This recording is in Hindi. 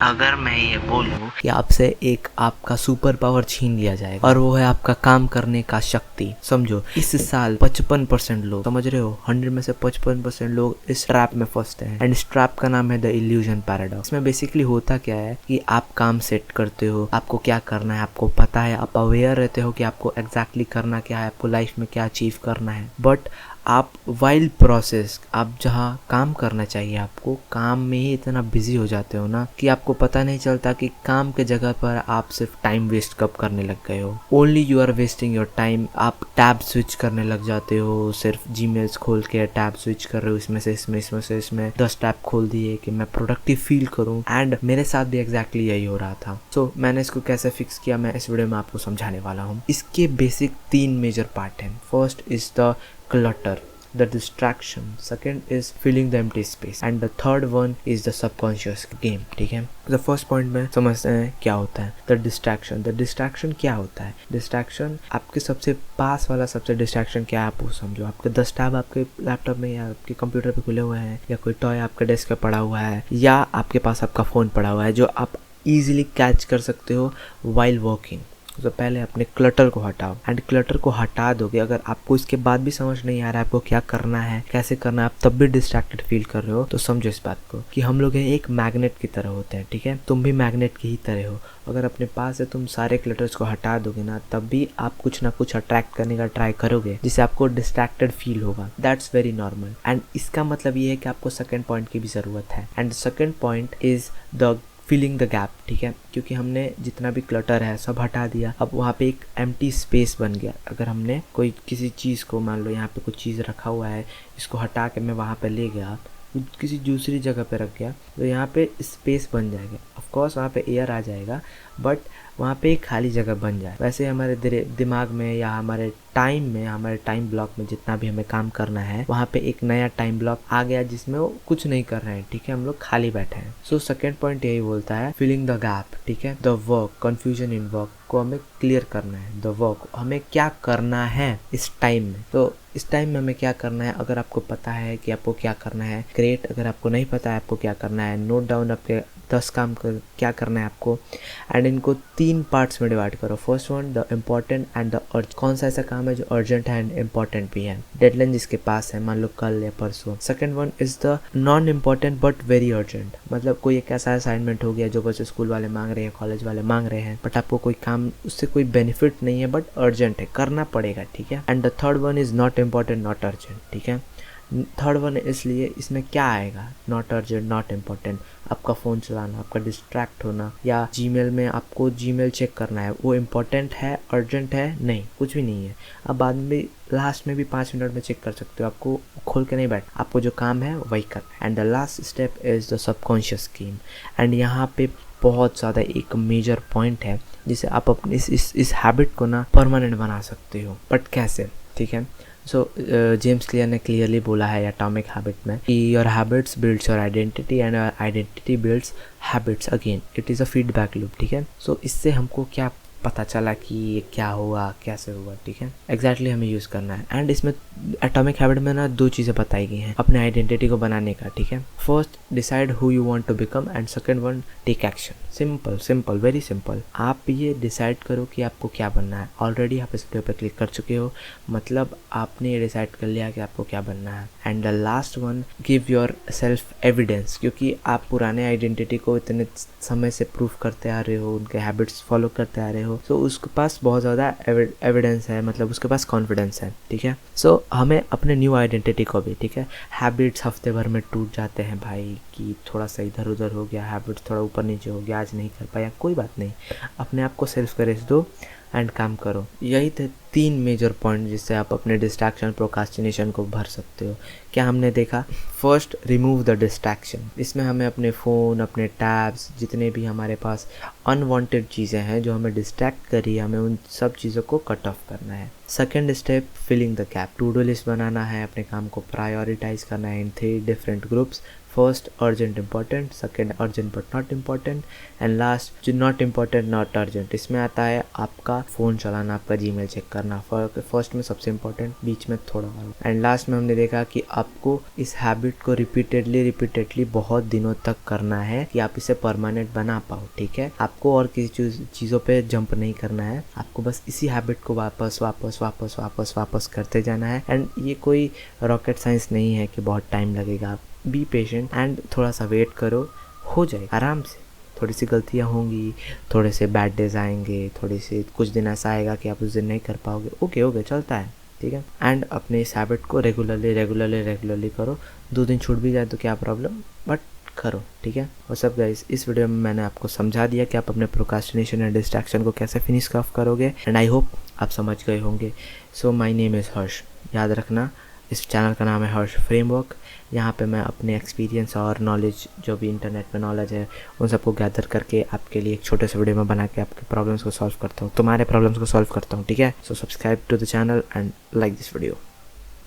अगर मैं ये बोलूं कि आपसे एक आपका सुपर पावर छीन लिया जाएगा और वो है आपका काम करने का शक्ति, समझो इस साल 55% लोग, समझ रहे हो, 100 में से 55% लोग इस ट्रैप में फंसते हैं। एंड इस ट्रैप का नाम है द इल्यूजन पैराडॉक्स। इसमें बेसिकली होता क्या है कि आप काम सेट करते हो, आपको क्या करना है आपको पता है, आप अवेयर रहते हो कि आपको एग्जैक्टली करना क्या है, आपको लाइफ में क्या अचीव करना है, बट आप वाइल्ड प्रोसेस, आप जहाँ काम करना चाहिए आपको, काम में ही इतना बिजी हो जाते हो ना कि आपको पता नहीं चलता कि काम के जगह पर आप सिर्फ टाइम वेस्ट कब करने लग गए हो। Only you are wasting your time. आप टैब स्विच करने लग जाते हो, सिर्फ जीमेल्स खोल के टैब स्विच कर रहे हो, इसमें से इसमें 10 टैब खोल दिए कि मैं प्रोडक्टिव फील करूँ। एंड मेरे साथ भी एग्जैक्टली यही हो रहा था। सो मैंने इसको कैसे फिक्स किया, मैं इस वीडियो में आपको समझाने वाला हूँ। इसके बेसिक 3 मेजर पार्ट हैं। First is the clutter, the distraction, second is filling the empty space, and the third one is the subconscious game। ठीक है, the first point में समझते हैं क्या होता है the distraction। the distraction क्या होता है? distraction आपके सबसे पास वाला सबसे distraction क्या है आप वो समझो। आपके 10 टैब आपके लैपटॉप में या आपके कंप्यूटर पे खुले हुए हैं, या कोई टॉय आपके डेस्क पे पड़ा हुआ है, या आपके पास आपका फ़ोन पड़ा हुआ है जो आप इजीली कैच कर सकते हो while working। तो पहले अपने क्लटर को हटाओ। एंड क्लटर को हटा दोगे, अगर आपको इसके बाद भी समझ नहीं आ रहा है आपको क्या करना है, कैसे करना है, आप तब भी डिस्ट्रैक्टेड फील कर रहे हो, तो समझो इस बात को कि हम लोग एक मैग्नेट की तरह होते हैं। ठीक है, तुम भी मैग्नेट की ही तरह हो। अगर अपने पास से तुम सारे क्लटर्स को हटा दोगे ना, तब भी आप कुछ ना कुछ अट्रैक्ट करने का ट्राई करोगे जिससे आपको डिस्ट्रैक्टेड फील होगा। That's very normal. एंड इसका मतलब ये है कि आपको सेकंड पॉइंट की भी ज़रूरत है। And second point is the filling the gap. ठीक है, क्योंकि हमने जितना भी क्लटर है सब हटा दिया, अब वहाँ पे एक एम्प्टी स्पेस बन गया। अगर हमने कोई किसी चीज़ को, मान लो यहाँ पे कुछ चीज़ रखा हुआ है, इसको हटा के मैं वहाँ पे ले गया, किसी दूसरी जगह पे रख गया, तो यहाँ पे स्पेस बन जाएगा। ऑफ कोर्स वहाँ पे एयर आ जाएगा, बट वहाँ पे एक खाली जगह बन जाए। वैसे हमारे दिमाग में या हमारे टाइम में, हमारे टाइम ब्लॉक में जितना भी हमें काम करना है, वहाँ पे एक नया टाइम ब्लॉक आ गया जिसमें वो कुछ नहीं कर रहे हैं। ठीक है, हम लोग खाली बैठे हैं। सो सेकेंड पॉइंट यही बोलता है, फिलिंग द गैप। ठीक है, the work, confusion in work को हमें क्लियर करना है। द वर्क, हमें क्या करना है इस टाइम में, तो इस टाइम में हमें क्या करना है। अगर आपको पता है कि आपको क्या करना है, ग्रेट। अगर आपको नहीं पता है आपको क्या करना है, नोट डाउन आपके 10 काम कर क्या करना है आपको। एंड इनको 3 पार्ट्स में डिवाइड करो। First one the important and the urgent. कौन सा ऐसा काम है जो अर्जेंट है एंड इम्पॉर्टेंट भी है, डेडलाइन जिसके पास है, मान लो कल या परसों। Second one is the non important but very urgent. मतलब कोई एक ऐसा असाइनमेंट हो गया जो बस स्कूल वाले मांग रहे हैं, कॉलेज वाले मांग रहे हैं, बट आपको कोई काम उससे कोई बेनिफिट नहीं है, बट अर्जेंट है, करना पड़ेगा। ठीक है, and the third one is not important not urgent. ठीक है, थर्ड वन इसलिए इसमें क्या आएगा, नॉट अर्जेंट नॉट इम्पॉर्टेंट। आपका फ़ोन चलाना, आपका डिस्ट्रैक्ट होना, या जीमेल में आपको जीमेल चेक करना है, वो इम्पॉर्टेंट है, अर्जेंट है? नहीं, कुछ भी नहीं है। आप बाद में भी लास्ट में भी 5 मिनट में चेक कर सकते हो, आपको खोल के नहीं बैठ, आपको जो काम है वही करना है। And the last step is the subconscious scheme. And यहाँ पे बहुत ज़्यादा एक मेजर पॉइंट है जिसे आप अपनी इस हैबिट को ना परमानेंट बना सकते हो, बट कैसे? ठीक है, सो जेम्स क्लियर ने क्लियरली बोला है एटॉमिक हैबिट में कि your habits builds your identity and your identity builds habits again. It is a feedback loop. ठीक है, सो इससे हमको क्या पता चला कि ये क्या हुआ, कैसे हुआ। ठीक है, एग्जैक्टली हमें यूज़ करना है। एंड इसमें एटॉमिक हैबिट में ना 2 चीज़ें बताई गई हैं अपने आइडेंटिटी को बनाने का। ठीक है, first decide who you want to become, and second one take action. Simple very simple. आप ये डिसाइड करो कि आपको क्या बनना है। ऑलरेडी आप इस वीडियो पर क्लिक कर चुके हो, मतलब आपने ये डिसाइड कर लिया कि आपको क्या बनना है। And the last one, give your self evidence, क्योंकि आप पुराने आइडेंटिटी को इतने समय से प्रूफ करते आ रहे हो, उनके हैबिट्स फॉलो करते आ रहे हो, सो उसके पास बहुत ज़्यादा एविडेंस है, मतलब उसके पास कॉन्फिडेंस है। ठीक है, सो हमें अपने न्यू आइडेंटिटी को भी, ठीक है, हैबिट्स हफ्ते भर में टूट जाते हैं भाई, कि थोड़ा सा इधर उधर हो गया, हैबिट्स थोड़ा ऊपर नीचे हो गया, आज नहीं कर पाया, कोई बात नहीं, अपने आप को सेल्फ करेज दो एंड काम करो। यही थे 3 मेजर पॉइंट जिससे आप अपने डिस्ट्रैक्शन, प्रोकास्टिनेशन को भर सकते हो। क्या हमने देखा? First, remove the distraction. इसमें हमें अपने फ़ोन, अपने टैब्स, जितने भी हमारे पास अनवांटेड चीज़ें हैं जो हमें डिस्ट्रैक्ट करी है, हमें उन सब चीज़ों को कट ऑफ करना है। Second step, filling the gap. To do list बनाना है, अपने काम को प्रायोरिटाइज करना है in 3 different groups. First urgent important, second urgent but not important, and last जो नॉट इम्पॉर्टेंट नॉट अर्जेंट। इसमें आता है आपका फ़ोन चलाना, आपका जीमेल चेक करना। फर्स्ट में सबसे इम्पोर्टेंट, बीच में थोड़ा एंड लास्ट में हमने देखा कि आपको इस हैबिट को रिपीटेडली बहुत दिनों तक करना है कि आप इसे परमानेंट बना पाओ। ठीक है, आपको और किसी चीज़ों पे जंप नहीं करना है, आपको बस इसी हैबिट को वापस करते जाना है। एंड ये कोई रॉकेट साइंस नहीं है कि बहुत टाइम लगेगा। बी पेशेंट एंड थोड़ा सा वेट करो, हो जाए आराम से। थोड़ी सी गलतियाँ होंगी, थोड़े से बैड डेज आएंगे, थोड़ी सी कुछ दिन ऐसा आएगा कि आप उस दिन नहीं कर पाओगे, ओके चलता है। ठीक है, एंड अपने इस हैबिट को रेगुलरली करो। 2 दिन छूट भी जाए तो क्या प्रॉब्लम, बट करो। ठीक है, और सब गाइस, इस वीडियो में मैंने आपको समझा दिया कि आप अपने प्रोक्रास्टिनेशन एंड डिस्ट्रैक्शन को कैसे फिनिश ऑफ करोगे, एंड आई होप आप समझ गए होंगे। सो माय नेम इज़ हर्ष, याद रखना इस चैनल का नाम है हर्ष फ्रेमवर्क। यहाँ पे मैं अपने एक्सपीरियंस और नॉलेज, जो भी इंटरनेट में नॉलेज है, उन सबको गैदर करके आपके लिए एक छोटे से वीडियो में बना के आपके प्रॉब्लम्स को सॉल्व करता हूँ, तुम्हारे प्रॉब्लम्स को सॉल्व करता हूँ। ठीक है, so subscribe to the channel and like this video.